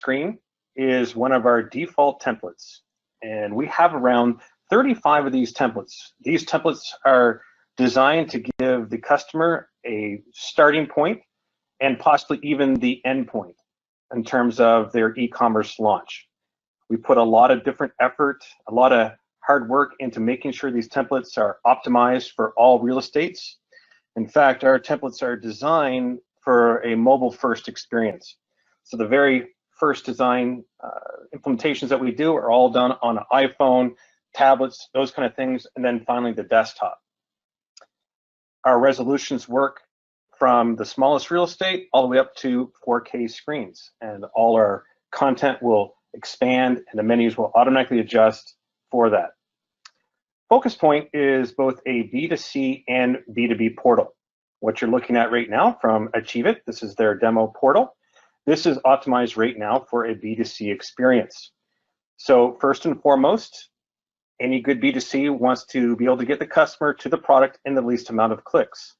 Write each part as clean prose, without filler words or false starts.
screen is one of our default templates, and we have around 35 of these templates. These templates are designed to give the customer a starting point and possibly even the end point in terms of their e-commerce launch. We put a lot of different effort, a lot of hard work into making sure these templates are optimized for all real estates. In fact, our templates are designed for a mobile-first experience. So the very first design implementations that we do are all done on an iPhone, tablets, those kind of things, and then finally the desktop. Our resolutions work from the smallest real estate all the way up to 4K screens, and all our content will expand and the menus will automatically adjust for that. FocusPoint is both a B2C and B2B portal. What you're looking at right now from Achieve It, this is their demo portal. This is optimized right now for a B2C experience. So first and foremost, any good B2C wants to be able to get the customer to the product in the least amount of clicks.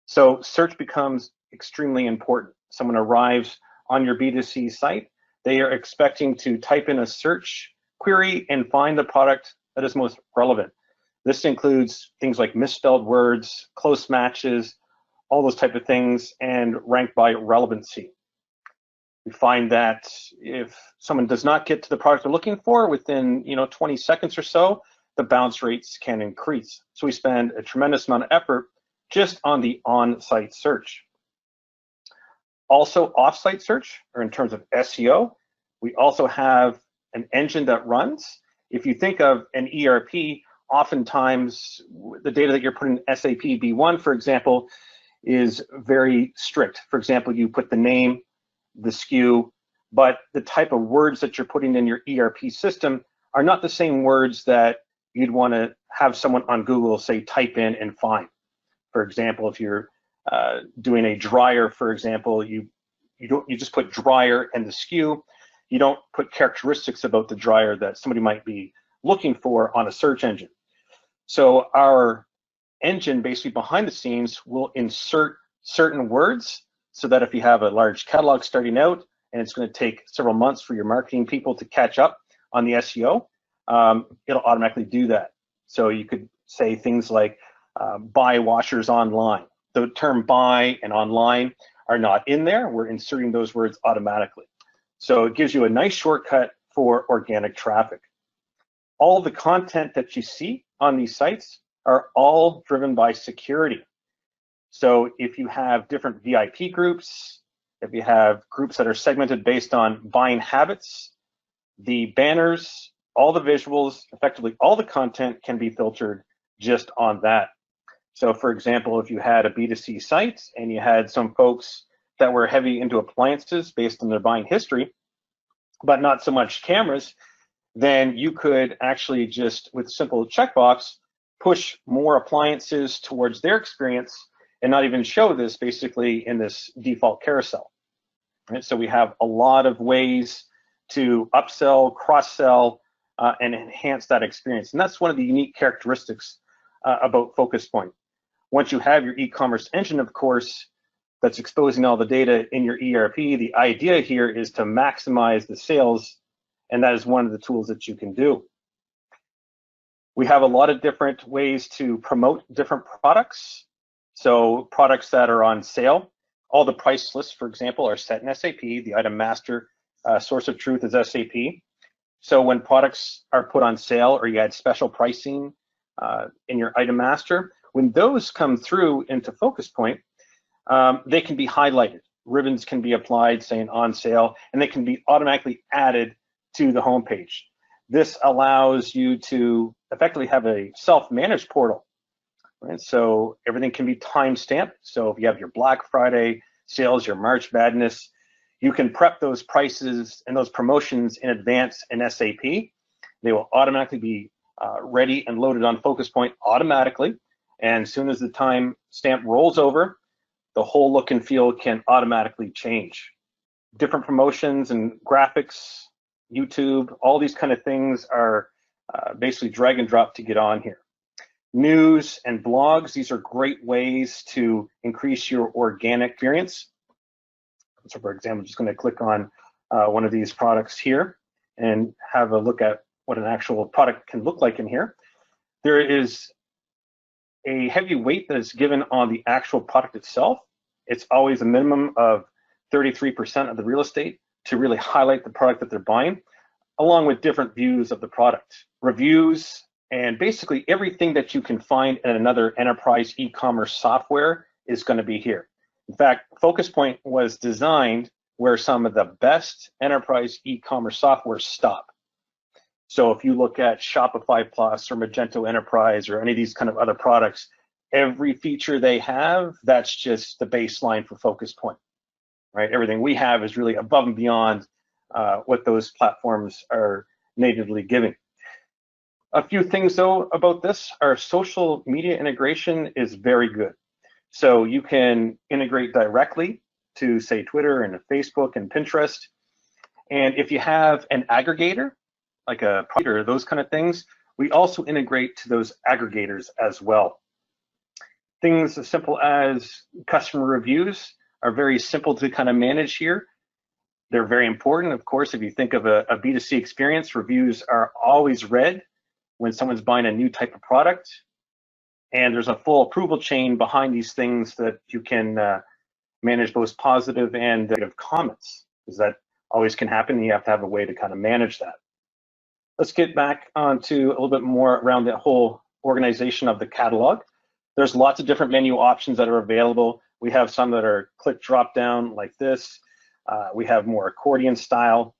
So search becomes extremely important. Someone arrives on your B2C site, they are expecting to type in a search query and find the product that is most relevant. This includes things like misspelled words, close matches, all those type of things, and ranked by relevancy. We find that if someone does not get to the product they're looking for within 20 seconds or so, the bounce rates can increase. So we spend a tremendous amount of effort just on the on-site search. Also off-site search, or in terms of SEO, we also have an engine that runs. If you think of an ERP, oftentimes the data that you're putting in SAP B1, for example, is very strict. For example, you put the name, the SKU, but the type of words that you're putting in your ERP system are not the same words that you'd want to have someone on Google say type in and find. For example, if you're doing a dryer, for example, you just put dryer and the SKU. You don't put characteristics about the dryer that somebody might be looking for on a search engine. So our engine basically behind the scenes will insert certain words so that if you have a large catalog starting out and it's going to take several months for your marketing people to catch up on the SEO, it'll automatically do that. So you could say things like buy washers online. The term buy and online are not in there. We're inserting those words automatically. So it gives you a nice shortcut for organic traffic. All the content that you see on these sites are all driven by security. So if you have different VIP groups, if you have groups that are segmented based on buying habits, the banners, all the visuals, effectively all the content can be filtered just on that. So for example, if you had a B2C site and you had some folks that were heavy into appliances based on their buying history, but not so much cameras, then you could actually just, with a simple checkbox, push more appliances towards their experience and not even show this basically in this default carousel. Right? So we have a lot of ways to upsell, cross-sell, and enhance that experience. And that's one of the unique characteristics about FocusPoint. Once you have your e-commerce engine, of course, that's exposing all the data in your ERP, the idea here is to maximize the sales, and that is one of the tools that you can do. We have a lot of different ways to promote different products. So products that are on sale, all the price lists, for example, are set in SAP. The item master source of truth is SAP. So when products are put on sale or you add special pricing in your item master, when those come through into FocusPoint, they can be highlighted. Ribbons can be applied saying on sale, and they can be automatically added to the homepage. This allows you to effectively have a self-managed portal. Right? So everything can be time-stamped. So if you have your Black Friday sales, your March Madness, you can prep those prices and those promotions in advance in SAP. They will automatically be ready and loaded on FocusPoint automatically. And as soon as the time stamp rolls over, the whole look and feel can automatically change. Different promotions and graphics, YouTube, all these kind of things are basically drag and drop to get on here. News and blogs, these are great ways to increase your organic experience. So for example, I'm just going to click on one of these products here and have a look at what an actual product can look like in here. There is a heavy weight that is given on the actual product itself. It's always a minimum of 33% of the real estate to really highlight the product that they're buying, along with different views of the product, reviews, and basically everything that you can find in another enterprise e-commerce software is going to be here. In fact, FocusPoint was designed where some of the best enterprise e-commerce software stop. So if you look at Shopify Plus or Magento Enterprise or any of these kind of other products, every feature they have, that's just the baseline for FocusPoint, right? Everything we have is really above and beyond what those platforms are natively giving. A few things though about this, our social media integration is very good. So you can integrate directly to say Twitter and Facebook and Pinterest. And if you have an aggregator, like a provider, those kind of things, we also integrate to those aggregators as well. Things as simple as customer reviews are very simple to kind of manage here. They're very important. Of course, if you think of a B2C experience, reviews are always read when someone's buying a new type of product. And there's a full approval chain behind these things that you can manage both positive and negative comments, because that always can happen and you have to have a way to kind of manage that. Let's get back onto a little bit more around the whole organization of the catalog. There's lots of different menu options that are available. We have some that are click drop down like this. We have more accordion style.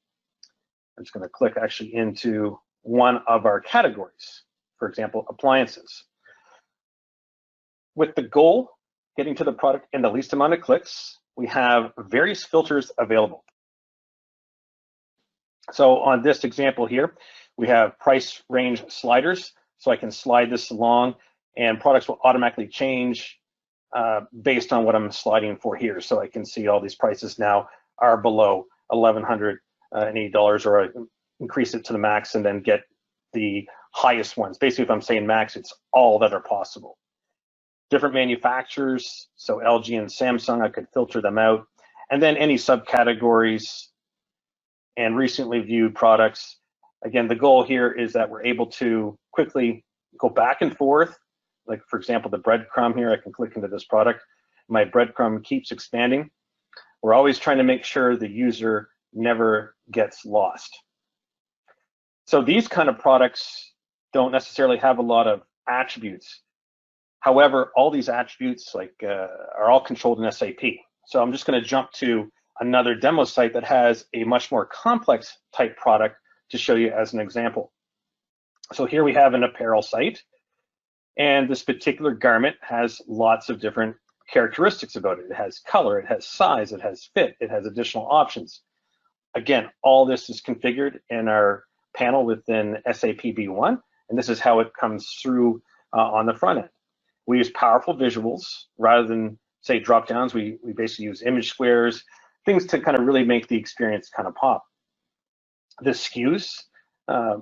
I'm just going to click actually into one of our categories, for example, appliances. With the goal, getting to the product in the least amount of clicks, we have various filters available. So on this example here, we have price range sliders. So I can slide this along and products will automatically change based on what I'm sliding for here. So I can see all these prices now are below $1,180, or I increase it to the max and then get the highest ones. Basically, if I'm saying max, it's all that are possible. Different manufacturers, so LG and Samsung, I could filter them out. And then any subcategories and recently viewed products. Again, the goal here is that we're able to quickly go back and forth. Like for example, the breadcrumb here, I can click into this product. My breadcrumb keeps expanding. We're always trying to make sure the user never gets lost. So these kind of products don't necessarily have a lot of attributes. However, all these attributes are all controlled in SAP. So I'm just going to jump to another demo site that has a much more complex type product to show you as an example. So here we have an apparel site, and this particular garment has lots of different characteristics about it. It has color, it has size, it has fit, it has additional options. Again, all this is configured in our panel within SAP B1, and this is how it comes through on the front end. We use powerful visuals rather than, say, drop downs. We basically use image squares, things to kind of really make the experience kind of pop. The SKUs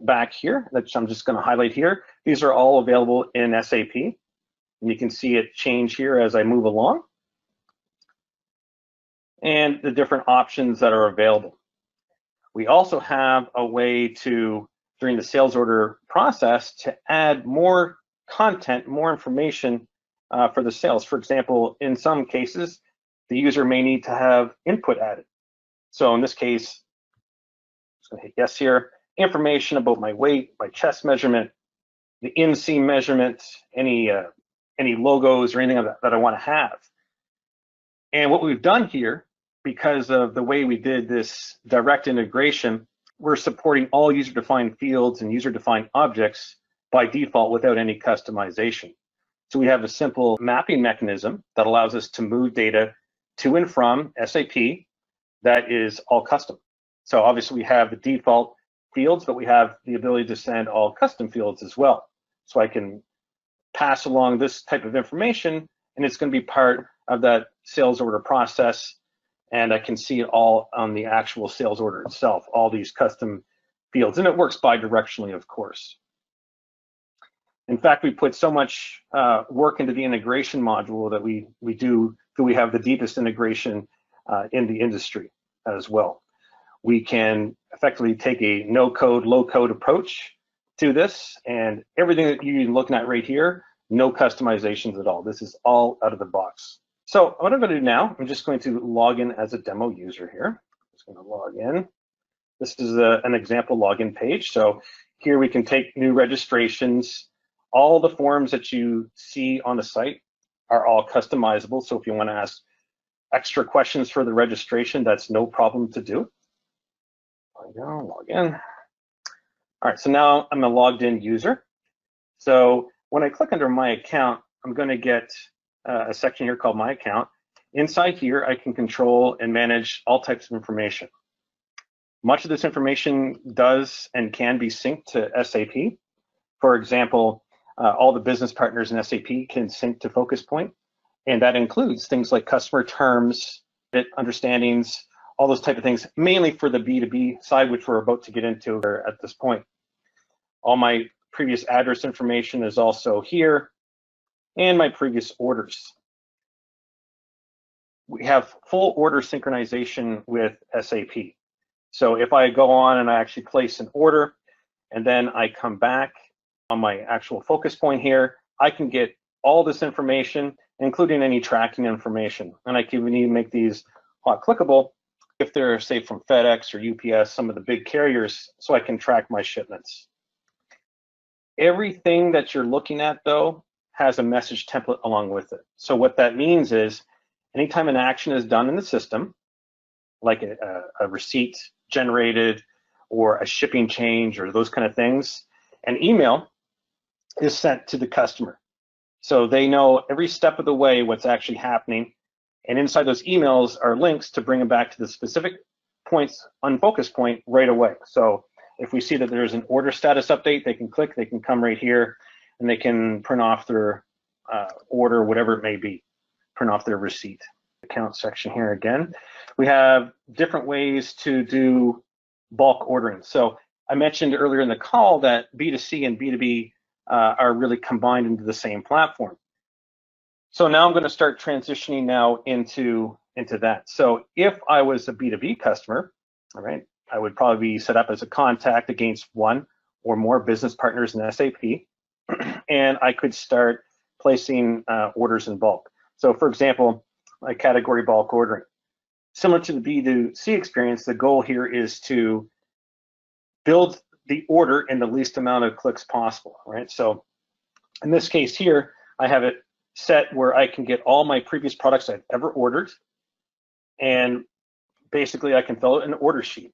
back here, that I'm just going to highlight here, these are all available in SAP. And you can see it change here as I move along. And the different options that are available. We also have a way to, during the sales order process, to add more content, more information for the sales. For example, in some cases, the user may need to have input added. So in this case, I'm just going to hit yes here. Information about my weight, my chest measurement, the inseam measurement, any logos or anything that I want to have. And what we've done here, because of the way we did this direct integration, we're supporting all user-defined fields and user-defined objects by default without any customization. So we have a simple mapping mechanism that allows us to move data to and from SAP that is all custom. So obviously we have the default fields, but we have the ability to send all custom fields as well. So I can pass along this type of information, and it's going to be part of that sales order process, and I can see it all on the actual sales order itself, all these custom fields, and it works bi-directionally, of course. In fact, we put so much work into the integration module that we have the deepest integration in the industry as well. we can effectively take a no-code, low-code approach to this, and everything that you're looking at right here, no customizations at all. This is all out of the box. So what I'm going to do now, I'm just going to log in as a demo user here. Just going to log in. This is an example login page. So here we can take new registrations. All the forms that you see on the site are all customizable. So if you want to ask extra questions for the registration, that's no problem to do. There we go, log in. All right, so now I'm a logged in user. So when I click under my account, I'm going to get a section here called my account. Inside here, I can control and manage all types of information. Much of this information does and can be synced to SAP. For example, all the business partners in SAP can sync to FocusPoint, and that includes things like customer terms, bit understandings, all those type of things, mainly for the B2B side, which we're about to get into at this point. All my previous address information is also here, and my previous orders. We have full order synchronization with SAP. So if I go on and I actually place an order, and then I come back on my actual focus point here, I can get all this information, including any tracking information. And I can even make these hot clickable if they're, say, from FedEx or UPS, some of the big carriers, so I can track my shipments. Everything that you're looking at, though, has a message template along with it. So what that means is anytime an action is done in the system, like a receipt generated or a shipping change or those kind of things, an email is sent to the customer. So they know every step of the way what's actually happening. And inside those emails are links to bring them back to the specific points on FocusPoint right away. So if we see that there's an order status update, they can click, they can come right here, and they can print off their order, whatever it may be, print off their receipt. Account section here again. We have different ways to do bulk ordering. So I mentioned earlier in the call that B2C and B2B are really combined into the same platform. So now I'm going to start transitioning now into that. So if I was a B2B customer, all right, I would probably be set up as a contact against one or more business partners in SAP, and I could start placing orders in bulk. So for example, like category bulk ordering. Similar to the B2C experience, the goal here is to build the order in the least amount of clicks possible, right? So in this case here, I have it set where I can get all my previous products I've ever ordered, and basically I can fill it in an order sheet.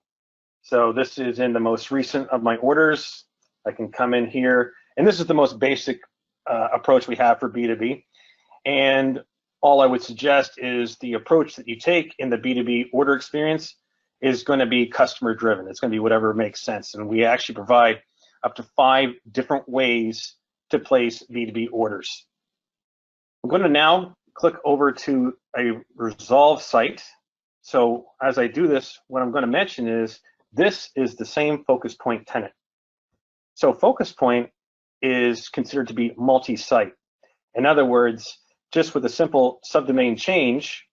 So this is in the most recent of my orders. I can come in here, and this is the most basic approach we have for B2B. And all I would suggest is the approach that you take in the B2B order experience is going to be customer driven. It's going to be whatever makes sense. And we actually provide up to 5 different ways to place B2B orders. I'm going to now click over to a resolve site. So as I do this, what I'm going to mention is this is the same FocusPoint tenant. So FocusPoint is considered to be multi-site. In other words, just with a simple subdomain change,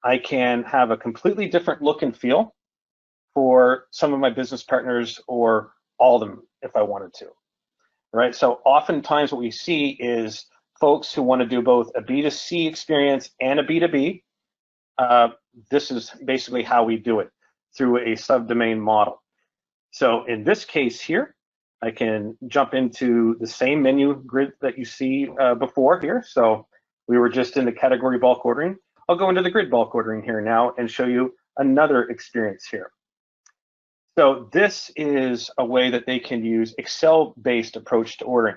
I can have a completely different look and feel for some of my business partners or all of them if I wanted to, right? So oftentimes what we see is folks who want to do both a B2C experience and a B2B. This is basically how we do it, through a subdomain model. So in this case here, I can jump into the same menu grid that you see before here. So we were just in the category bulk ordering. I'll go into the grid bulk ordering here now and show you another experience here. So this is a way that they can use Excel-based approach to ordering.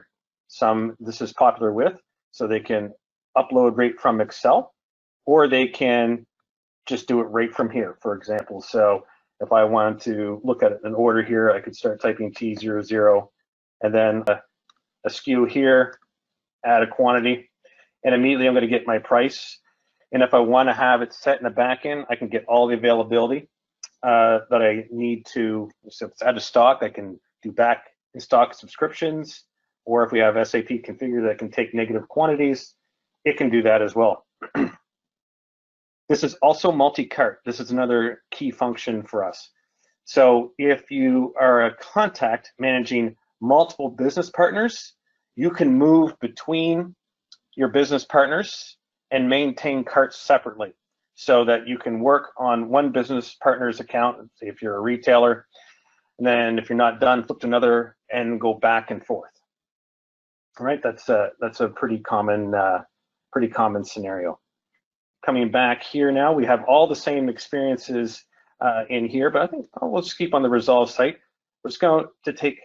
This is popular with, so they can upload right from Excel, or they can just do it right from here, for example. So if I wanted to look at an order here, I could start typing T00 and then a SKU here, add a quantity, and immediately I'm going to get my price. And if I want to have it set in the back end, I can get all the availability that I need to. So if it's out of stock, I can do back in stock subscriptions, or if we have SAP configured that can take negative quantities, it can do that as well. This is also multi-cart. This is another key function for us. So if you are a contact managing multiple business partners, you can move between your business partners and maintain carts separately so that you can work on one business partner's account, say if you're a retailer, and then if you're not done, flip to another and go back and forth. All right, that's a pretty common scenario. Coming back here now, we have all the same experiences in here, but I think we'll just keep on the Resolve site. We're just going to take,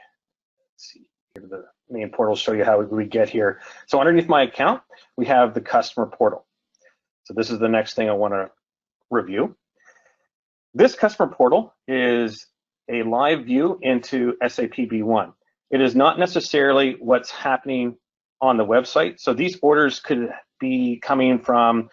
let's see, here to the main portal, show you how we get here. So underneath my account, we have the customer portal. So this is the next thing I want to review. This customer portal is a live view into SAP B1. It is not necessarily what's happening on the website. So these orders could be coming from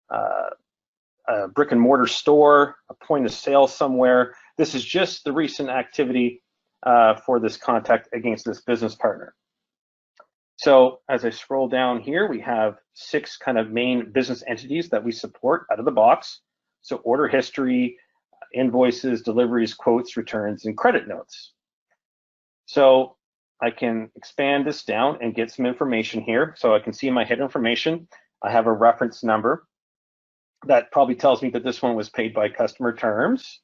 a brick and mortar store, a point of sale somewhere. This is just the recent activity for this contact against this business partner. So as I scroll down here, we have 6 kind of main business entities that we support out of the box. So order history, invoices, deliveries, quotes, returns, and credit notes. So I can expand this down and get some information here. So I can see my header information. I have a reference number that probably tells me that this one was paid by customer terms.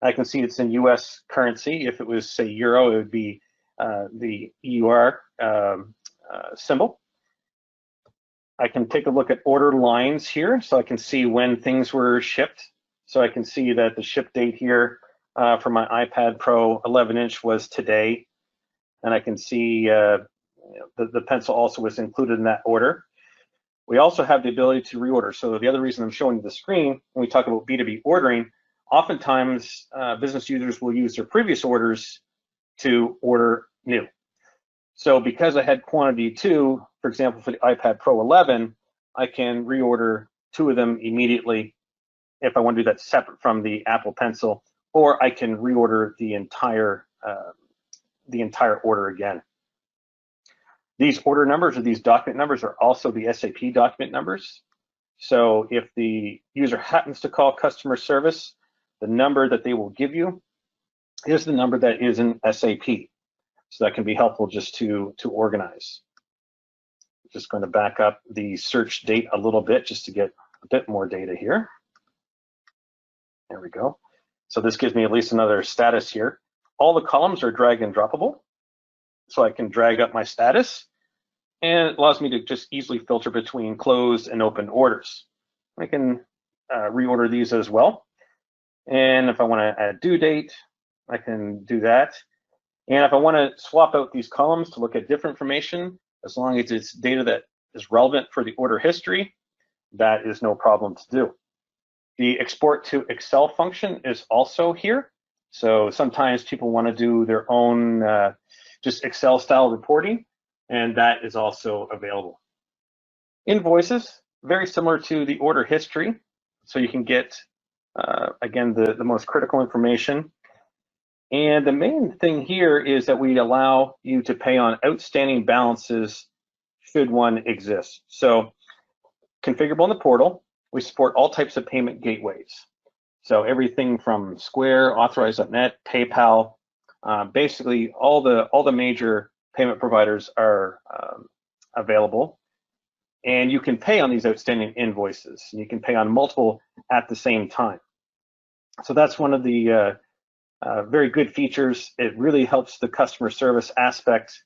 I can see it's in US currency. If it was, say, euro, it would be the EUR symbol. I can take a look at order lines here, so I can see when things were shipped. So I can see that the ship date here for my iPad Pro 11-inch was today, and I can see the pencil also was included in that order. We also have the ability to reorder. So the other reason I'm showing you the screen when we talk about B2B ordering, oftentimes business users will use their previous orders to order new. So because I had quantity 2, for example, for the iPad Pro 11, I can reorder 2 of them immediately if I want to do that separate from the Apple Pencil, or I can reorder the entire order again. These order numbers or these document numbers are also the SAP document numbers. So if the user happens to call customer service, the number that they will give you is the number that is in SAP. So that can be helpful just to organize. Just going to back up the search date a little bit just to get a bit more data here. There we go. So this gives me at least another status here. All the columns are drag and droppable. So I can drag up my status, and it allows me to just easily filter between closed and open orders. I can reorder these as well. And if I want to add due date, I can do that. And if I want to swap out these columns to look at different information, as long as it's data that is relevant for the order history, that is no problem to do. The export to Excel function is also here. So sometimes people want to do their own just Excel style reporting, and that is also available. Invoices, very similar to the order history. So you can get, again, the most critical information. And the main thing here is that we allow you to pay on outstanding balances should one exist. So configurable in the portal, we support all types of payment gateways. So everything from Square, Authorize.net, PayPal, basically all the major payment providers are available. And you can pay on these outstanding invoices, and you can pay on multiple at the same time. So that's one of the very good features. It really helps the customer service aspect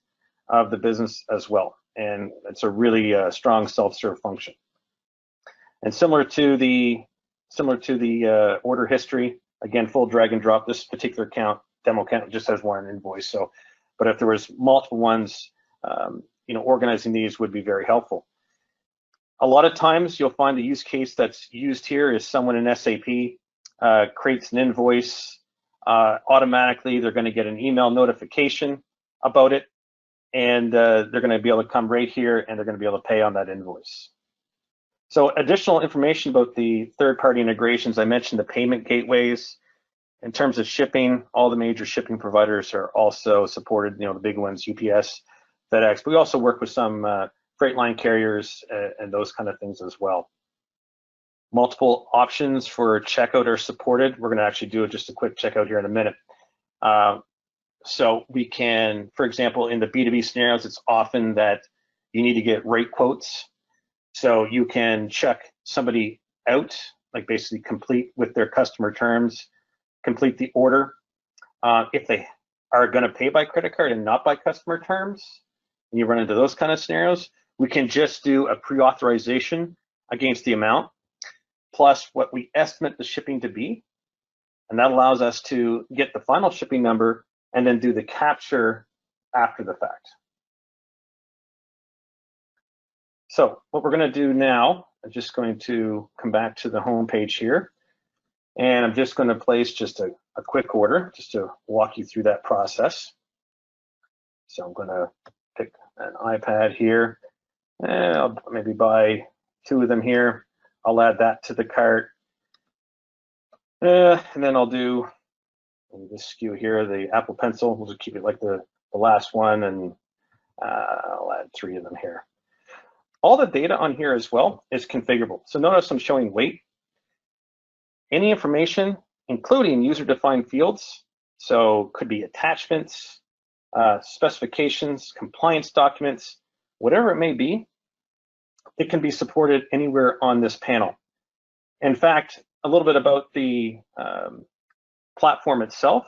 of the business as well. And it's a really strong self-serve function. And similar to the order history, again, full drag and drop. This particular account, demo account, just has one invoice. So, but if there was multiple ones, organizing these would be very helpful. A lot of times you'll find the use case that's used here is someone in SAP creates an invoice. Automatically, they're going to get an email notification about it, and they're going to be able to come right here and they're going to be able to pay on that invoice. So additional information about the third-party integrations, I mentioned the payment gateways. In terms of shipping, all the major shipping providers are also supported, the big ones, UPS, FedEx. But we also work with some freight line carriers and those kind of things as well. multiple options for checkout are supported. We're going to actually do just a quick checkout here in a minute. So we can, for example, in the B2B scenarios, it's often that you need to get rate quotes. So you can check somebody out, like basically complete with their customer terms, complete the order. If they are going to pay by credit card and not by customer terms, and you run into those kind of scenarios, we can just do a pre-authorization against the amount, plus what we estimate the shipping to be. And that allows us to get the final shipping number and then do the capture after the fact. So what we're going to do now, I'm just going to come back to the home page here, and I'm just going to place just a quick order just to walk you through that process. So I'm going to pick an iPad here, and I'll maybe buy 2 of them here. I'll add that to the cart, and then I'll do this SKU here, the Apple Pencil. We'll just keep it like the last one, and I'll add 3 of them here. All the data on here as well is configurable. So notice I'm showing weight. Any information, including user-defined fields, so could be attachments, specifications, compliance documents, whatever it may be, it can be supported anywhere on this panel. In fact, a little bit about the platform itself.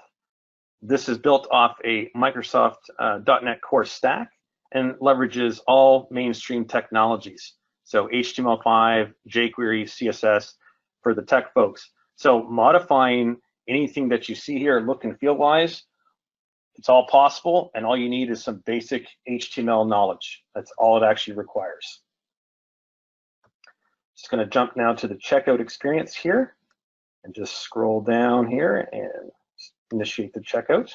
This is built off a Microsoft .NET Core stack and leverages all mainstream technologies. So HTML5, jQuery, CSS for the tech folks. So modifying anything that you see here look and feel wise, it's all possible, and all you need is some basic HTML knowledge. That's all it actually requires. Just going to jump now to the checkout experience here and just scroll down here and initiate the checkout.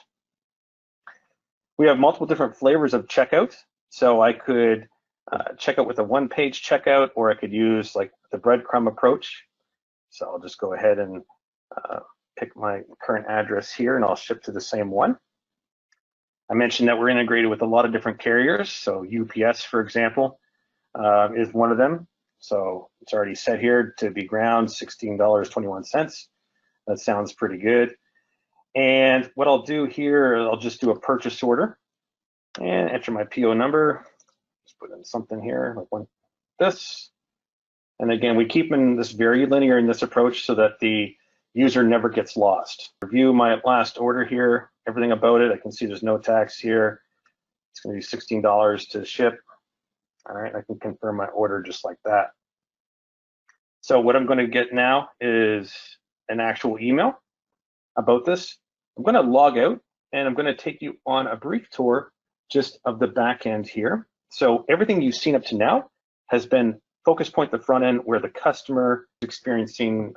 We have multiple different flavors of checkout. So I could check out with a one-page checkout, or I could use like the breadcrumb approach. So I'll just go ahead and pick my current address here, and I'll ship to the same one. I mentioned that we're integrated with a lot of different carriers. So UPS, for example, is one of them. So it's already set here to be ground $16.21. That sounds pretty good. And what I'll do here, I'll just do a purchase order and enter my PO number. Just put in something here, like this. And again, we keep in this very linear in this approach so that the user never gets lost. Review my last order here, everything about it. I can see there's no tax here. It's going to be $16 to ship. All right, I can confirm my order just like that. So what I'm going to get now is an actual email about this. I'm going to log out, and I'm going to take you on a brief tour just of the back end here. So everything you've seen up to now has been FocusPoint, the front end, where the customer is experiencing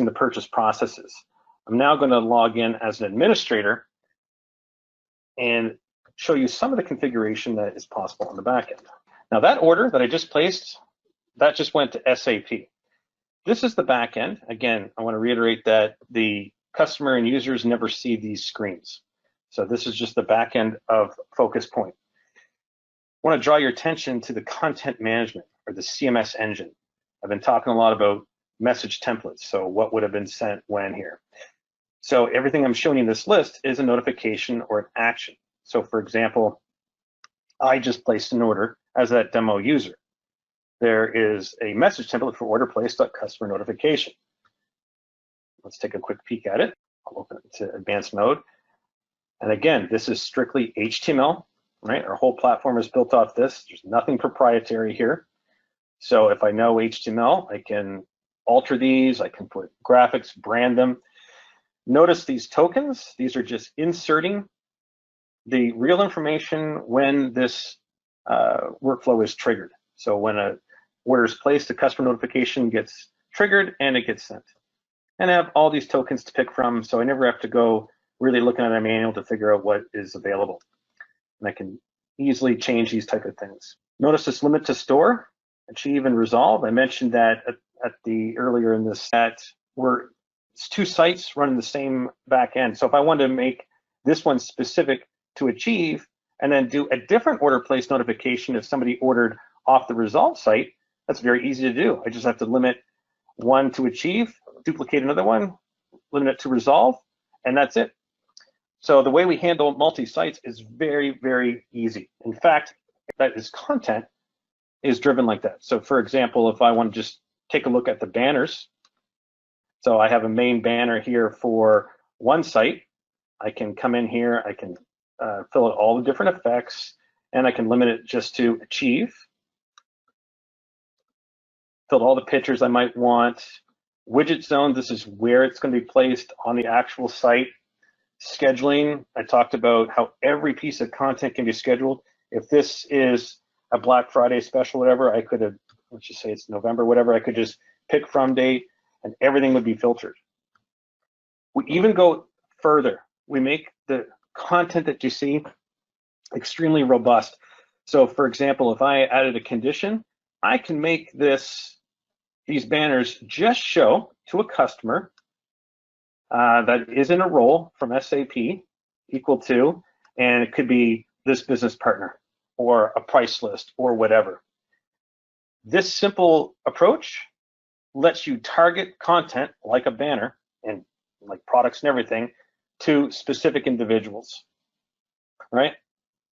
the purchase processes. I'm now going to log in as an administrator and show you some of the configuration that is possible on the back end. Now that order that I just placed, that just went to SAP. This is the back end. Again, I want to reiterate that the customer and users never see these screens. So this is just the back end of FocusPoint. I want to draw your attention to the content management, or the CMS engine. I've been talking a lot about message templates. So what would have been sent when here. So everything I'm showing you in this list is a notification or an action. So for example, I just placed an order as that demo user. There is a message template for order placed.customer notification. Let's take a quick peek at it. I'll open it to advanced mode. And again, this is strictly HTML, right? Our whole platform is built off this. There's nothing proprietary here. So if I know HTML, I can alter these. I can put graphics, brand them. Notice these tokens. These are just inserting the real information when this workflow is triggered. So when a order is placed, the customer notification gets triggered and it gets sent. And I have all these tokens to pick from, so I never have to go really looking at a manual to figure out what is available. And I can easily change these type of things. Notice this limit to store, achieve, and resolve. I mentioned that at the earlier in this that it's 2 sites running the same back end. So if I wanted to make this one specific to achieve and then do a different order place notification if somebody ordered off the resolve site, that's very easy to do. I just have to limit one to achieve, duplicate another one, limit it to resolve, and that's it. So the way we handle multi-sites is very, very easy. In fact, that is content is driven like that. So for example, if I want to just take a look at the banners, so I have a main banner here for one site. I can come in here, I can fill out all the different effects, and I can limit it just to achieve. Fill all the pictures I might want. Widget zone, this is where it's going to be placed on the actual site. Scheduling, I talked about how every piece of content can be scheduled. If this is a Black Friday special, whatever, I could have, let's just say it's November, whatever, I could just pick from date and everything would be filtered. We even go further. We make the content that you see extremely robust. So for example, if I added a condition, I can make these banners just show to a customer that is in a role from SAP equal to, and it could be this business partner or a price list or whatever. This simple approach lets you target content like a banner and like products and everything to specific individuals, right?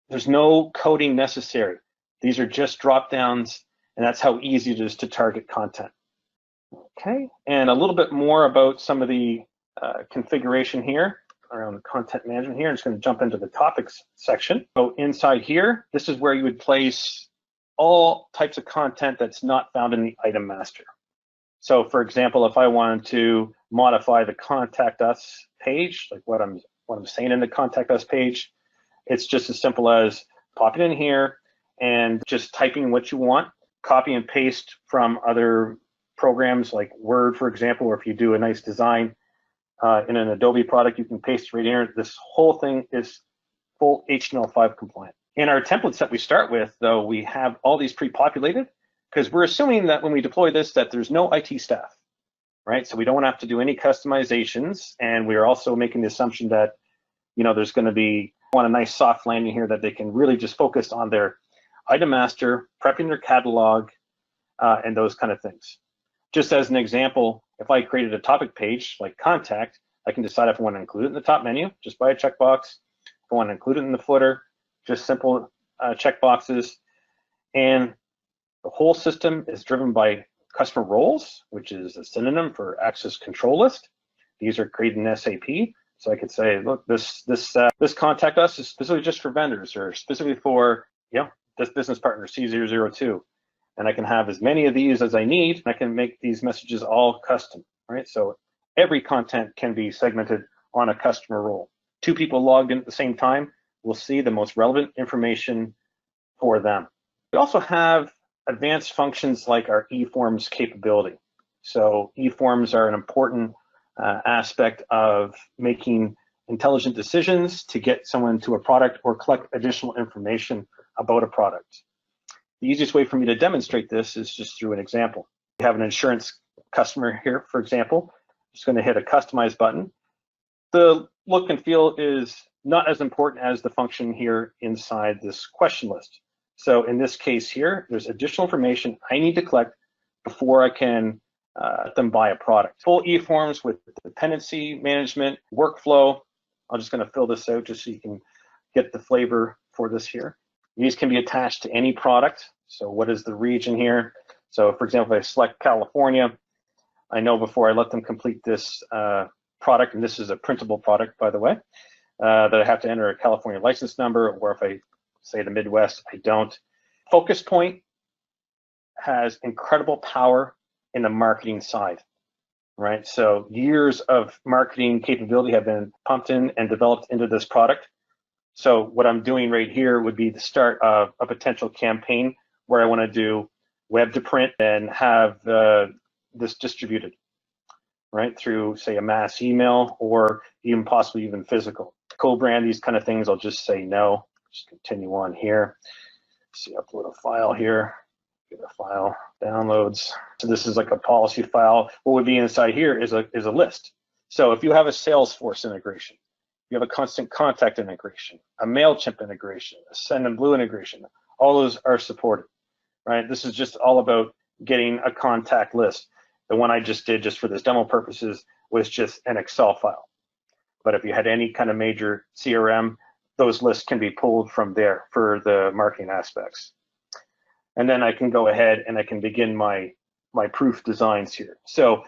There's no coding necessary. These are just drop downs, and that's how easy it is to target content. Okay, and a little bit more about some of the configuration here around content management here. I'm just going to jump into the topics section. So inside here, this is where you would place all types of content that's not found in the item master. So for example, if I wanted to modify the contact us page, like what I'm saying in the contact us page, it's just as simple as popping in here and just typing what you want, copy and paste from other programs like Word, for example, or if you do a nice design in an Adobe product, you can paste right here. This whole thing is full HTML5 compliant. In our templates that we start with, though, we have all these pre-populated because we're assuming that when we deploy this, that there's no IT staff, right? So we don't have to do any customizations, and we are also making the assumption that, you know, there's going to be a nice soft landing here that they can really just focus on their item master, prepping their catalog, and those kind of things. Just as an example, if I created a topic page like contact, I can decide if I want to include it in the top menu just by a checkbox. If I want to include it in the footer, just simple checkboxes. And the whole system is driven by customer roles, which is a synonym for access control list. These are created in SAP. So I could say, look, this contact us is specifically just for vendors or specifically for, you know, this business partner C002. And I can have as many of these as I need. I can make these messages all custom, right? So every content can be segmented on a customer role. Two people logged in at the same time will see the most relevant information for them. We also have advanced functions like our eForms capability. So eForms are an important aspect of making intelligent decisions to get someone to a product or collect additional information about a product. The easiest way for me to demonstrate this is just through an example. We have an insurance customer here, for example. I'm just going to hit a customize button. The look and feel is not as important as the function here inside this question list. So in this case here, there's additional information I need to collect before I can let them buy a product. Full eForms with dependency management, workflow. I'm just going to fill this out just so you can get the flavor for this here. These can be attached to any product. So what is the region here? So for example, if I select California, I know before I let them complete this product, and this is a printable product, by the way, that I have to enter a California license number, or if I say the Midwest, I don't. FocusPoint has incredible power in the marketing side, right? So years of marketing capability have been pumped in and developed into this product. So what I'm doing right here would be the start of a potential campaign where I want to do web to print and have this distributed, right, through, say, a mass email or even possibly even physical. Co-brand, these kind of things, I'll just say no. Just continue on here. See, upload a file here. Get a file, downloads. So this is like a policy file. What would be inside here is a list. So if you have a Salesforce integration, you have a constant contact integration, a MailChimp integration, a Sendinblue integration, all those are supported, right? This is just all about getting a contact list. The one I just did just for this demo purposes was just an Excel file. But if you had any kind of major CRM, those lists can be pulled from there for the marketing aspects. And then I can go ahead and I can begin my proof designs here. So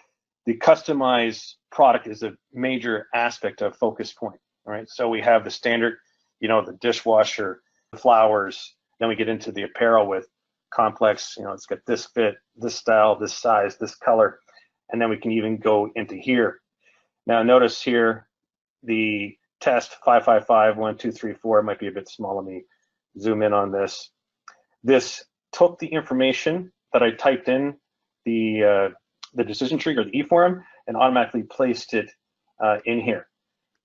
the customized product is a major aspect of FocusPoint, all right? So we have the standard, the dishwasher, flowers, then we get into the apparel with complex, it's got this fit, this style, this size, this color, and then we can even go into here. Now notice here, the test 555, 1, 2, 3, 4 might be a bit small. Let me zoom in on this. This took the information that I typed in the decision tree or the eForm and automatically placed it in here.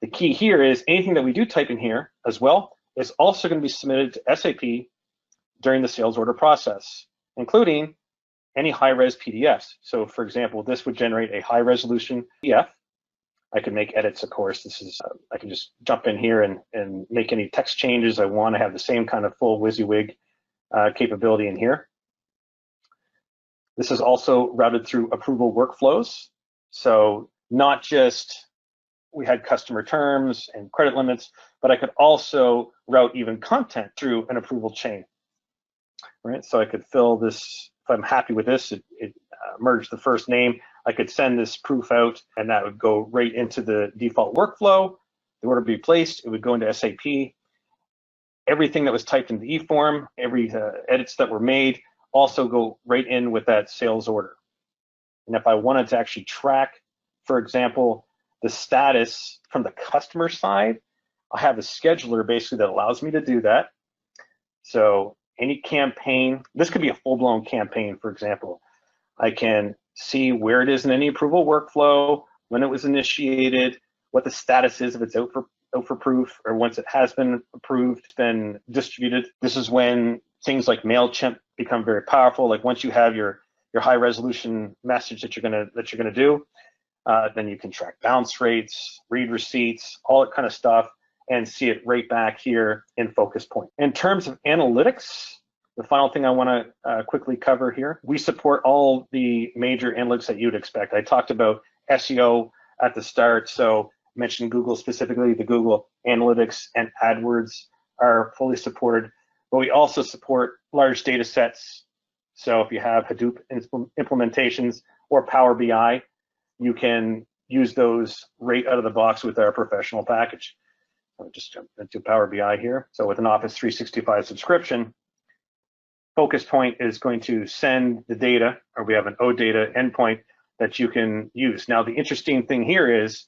The key here is anything that we do type in here as well is also going to be submitted to SAP during the sales order process, including any high-res PDFs. So for example, this would generate a high-resolution PDF. I can make edits, of course. I can just jump in here and make any text changes I want to have the same kind of full WYSIWYG capability in here. This is also routed through approval workflows. So not just we had customer terms and credit limits, but I could also route even content through an approval chain, right? So I could fill this, if I'm happy with this, it merged the first name. I could send this proof out and that would go right into the default workflow. The order would be placed, it would go into SAP. Everything that was typed in the eForm, every edits that were made also go right in with that sales order. And if I wanted to actually track, for example, the status from the customer side, I have a scheduler basically that allows me to do that. So any campaign, this could be a full-blown campaign, for example. I can see where it is in any approval workflow, when it was initiated, what the status is if it's out for proof, or once it has been approved, it's been distributed. This is when things like MailChimp become very powerful. Like once you have your high resolution message that you're gonna do, then you can track bounce rates, read receipts, all that kind of stuff, and see it right back here in FocusPoint. In terms of analytics, the final thing I want to quickly cover here, we support all the major analytics that you'd expect. I talked about SEO at the start, so I mentioned Google specifically. The Google Analytics and AdWords are fully supported, but we also support large data sets. So if you have Hadoop implementations or Power BI, you can use those right out of the box with our professional package. I'll just jump into Power BI here. So with an Office 365 subscription, FocusPoint is going to send the data, or we have an OData endpoint that you can use. Now, the interesting thing here is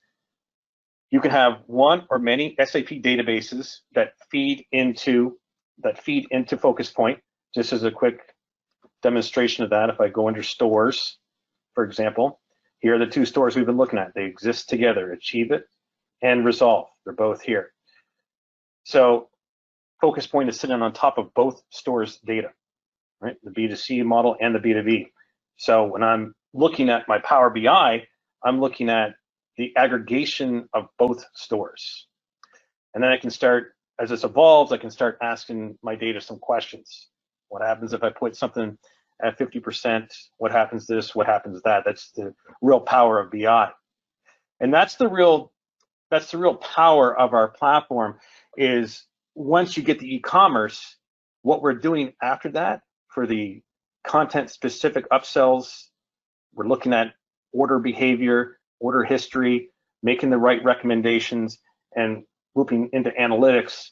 you can have one or many SAP databases that feed into FocusPoint. Just as a quick demonstration of that, if I go under stores, for example, here are the two stores we've been looking at. They exist together, Achieve It and Resolve. They're both here. So FocusPoint is sitting on top of both stores' data, right? The B2C model and the B2B. So when I'm looking at my Power BI, I'm looking at the aggregation of both stores. And then I can start, as this evolves, I can start asking my data some questions. What happens if I put something at 50%? What happens this? What happens that? That's the real power of BI. And that's the real power of our platform, is once you get the e-commerce, what we're doing after that for the content specific upsells, we're looking at order behavior, order history, making the right recommendations, and looping into analytics